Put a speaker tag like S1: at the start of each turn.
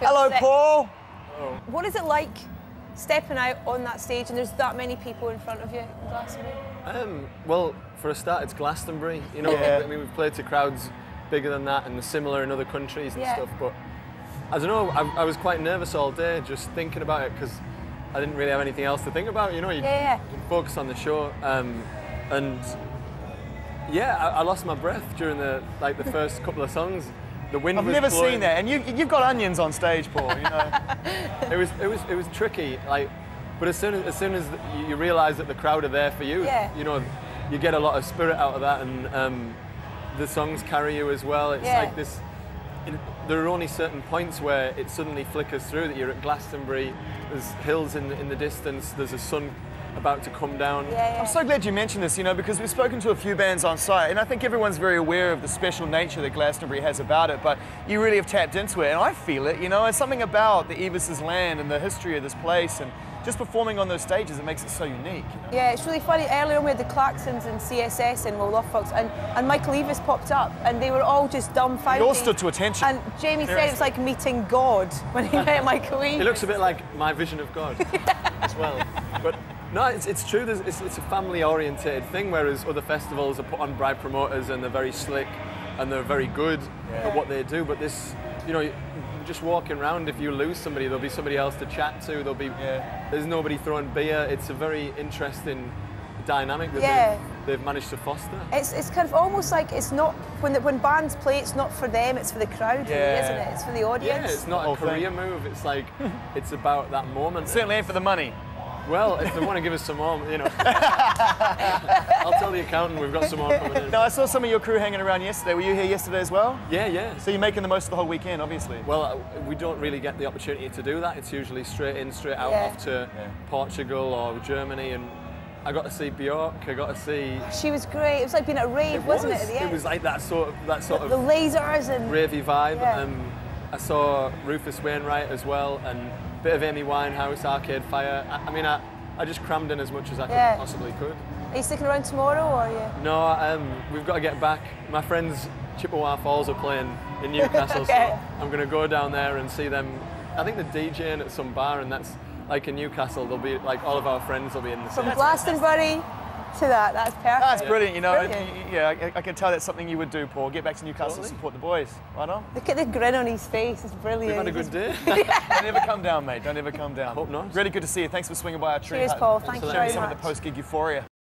S1: Hello,
S2: sick.
S1: Paul.
S3: Oh.
S2: What is it like stepping out on that stage and there's that many people in front of you in Glastonbury?
S3: Well, for a start, it's Glastonbury. You know,
S1: Yeah.
S3: I mean, we've played to crowds bigger than that and similar in other countries and
S2: Yeah.
S3: stuff. But I don't know. I was quite nervous all day just thinking about it because I didn't really have anything else to think about. You know, you focus on the show. And yeah, I lost my breath during the first couple of songs. The wind
S1: I've
S3: was
S1: never
S3: blowing.
S1: seen that, and you've got onions on stage, Paul. You know.
S3: It was tricky, but as soon as you realise that the crowd are there for you, you know, you get a lot of spirit out of that, and the songs carry you as well. It's like this. There are only certain points where it suddenly flickers through that you're at Glastonbury. There's hills in the distance. There's a sun about to come down.
S1: I'm so glad you mentioned this, you know, because we've spoken to a few bands on site, and I think everyone's very aware of the special nature that Glastonbury has about it, but you really have tapped into it, and I feel it, you know, it's something about the Evis's land and the history of this place, and just performing on those stages, it makes it so unique. You know?
S2: Yeah, it's really funny. Earlier on we had the Claxons and CSS and Love Fox, and Michael Eavis popped up, and they were all just dumbfounded.
S1: They all stood to attention.
S2: And Jamie said it was like meeting God when he met Michael Eavis.
S3: It looks a bit like my vision of God as well. But no, it's true. It's a family-oriented thing, whereas other festivals are put on by promoters and they're very slick and they're very good at what they do. But this, you know, just walking around, if you lose somebody, there'll be somebody else to chat to. There'll be there's nobody throwing beer. It's a very interesting dynamic that they've managed to foster.
S2: It's kind of almost like it's not when bands play, it's not for them, it's for the crowd, really, isn't it? It's for the audience.
S3: Yeah, it's not a career move. It's like it's about that moment.
S1: It certainly ain't for the money.
S3: Well, if they want to give us some more, you know. I'll tell the accountant we've got some more coming in.
S1: No, I saw some of your crew hanging around yesterday. Were you here yesterday as well?
S3: Yeah.
S1: So you're making the most of the whole weekend, obviously.
S3: Well, we don't really get the opportunity to do that. It's usually straight in, straight out, off to Portugal or Germany, and I got to see Björk. I got to see.
S2: She was great. It was like being at a rave, wasn't it? At the end?
S3: It was like that sort of
S2: the lasers and
S3: ravey vibe.
S2: Yeah.
S3: I saw Rufus Wainwright as well, and a bit of Amy Winehouse, Arcade Fire. I mean, I just crammed in as much as I possibly could.
S2: Are you sticking around tomorrow, or are you?
S3: No, we've got to get back. My friends Chippewa Falls are playing in Newcastle, so I'm going to go down there and see them. I think they're DJing at some bar, and that's like in Newcastle. They'll be like all of our friends will be in the
S2: From Glastonbury to that's perfect.
S1: That's brilliant, you know.
S2: Brilliant.
S1: Yeah, I can tell that's something you would do, Paul. Get back to Newcastle and support the boys. Right on?
S2: Look at the grin on his face. It's brilliant.
S3: We've had a good day.
S1: Don't ever come down, mate. Don't ever come down.
S3: I hope not.
S1: Really good to see you. Thanks for swinging by our tree.
S2: Cheers, Paul. Thank you very
S1: Showing some
S2: much.
S1: of the post-gig euphoria.